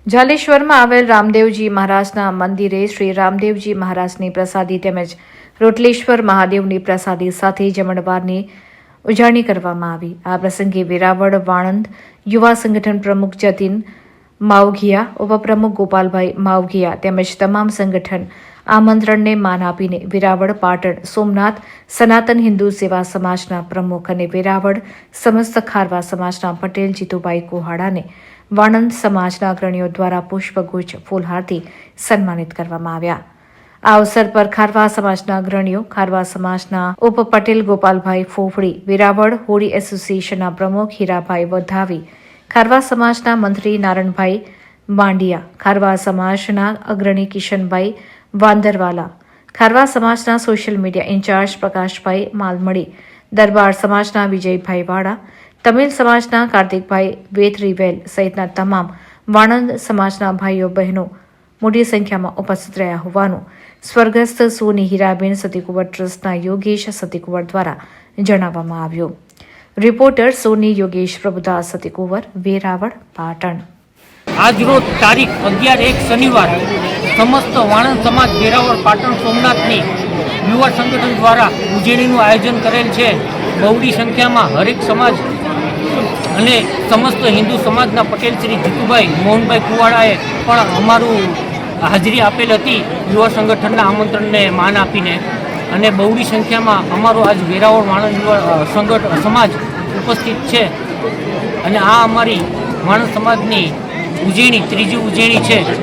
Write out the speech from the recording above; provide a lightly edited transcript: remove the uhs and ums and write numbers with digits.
જાલેશ્વરમાં આવેલ રામદેવજી મહારાજના મંદિરે શ્રી રામદેવજી મહારાજની પ્રસાદી તેમજ રોટલેશ્વર મહાદેવની પ્રસાદી સાથે જમણવારની ઉજવણી કરવામાં આવી। આ પ્રસંગે વેરાવળ વાણંદ યુવા સંગઠન પ્રમુખ જતીન માવઘિયા, ઉપપ્રમુખ ગોપાલભાઈ માવઘિયા તેમજ તમામ સંગઠન આમંત્રણને માન આપીને વેરાવળ, પાટણ, સોમનાથ સનાતન હિન્દુ સેવા સમાજના પ્રમુખ અને વેરાવળ સમસ્ત ખારવા સમાજના પટેલ જીતુભાઈ કુહાડાને વાણંદ સમાજના અગ્રણીઓ દ્વારા પુષ્પગુચ્છ ફૂલહારથી સન્માનિત કરવામાં આવ્યા। આ અવસર પર ખારવા સમાજના અગ્રણીઓ, ખારવા સમાજના ઉપપટેલ ગોપાલભાઈ ફોફડી, વેરાવળ હોળી એસોસિએશનના પ્રમુખ હીરાભાઈ વધાવી, ખારવા સમાજના મંત્રી નારણભાઈ માંડિયા, ખારવા સમાજના અગ્રણી કિશનભાઈ વાંદરવાલા, ખારવા સમાજના સોશિયલ મીડિયા ઇન્ચાર્જ પ્રકાશભાઈ માલમડી, દરબાર સમાજના વિજયભાઈ વાડા, તમિલ સમાજના કાર્તિકભાઈ વેતરીવેલ સહિતના તમામ વાણંદ સમાજના ભાઈઓ બહેનો મોટી સંખ્યામાં ઉપસ્થિત રહ્યા હોવાનું સ્વર્ગસ્થ સોની હીરાબેન સતીકુંવર ટ્રસ્ટના યોગેશ સતીકુંવર દ્વારા જણાવવામાં આવ્યું। રિપોર્ટર સોની યોગેશ પ્રભુદાસ સતીકુંવર, વેરાવળ, પાટણ। આજરોજ તારીખ 11/1 શનિવાર સમસ્ત વાણંદ સમાજ વેરાવળ, પાટણ, સોમનાથની યુવા સંગઠન દ્વારા ઉજવણીનું આયોજન કરેલ છે। બહોળી સંખ્યામાં હરેક સમાજ અને સમસ્ત હિન્દુ સમાજના પટેલ શ્રી જીતુભાઈ મોહનભાઈ કુવાડાએ પણ અમારું હાજરી આપેલ હતી યુવા સંગઠનના આમંત્રણને માન આપીને, અને બહોળી સંખ્યામાં અમારો આજ વેરાવળ વાણંદ યુવા સમાજ ઉપસ્થિત છે। અને આ અમારી વાણંદ સમાજની ઉજવણી ત્રીજી ઉજવણી છે।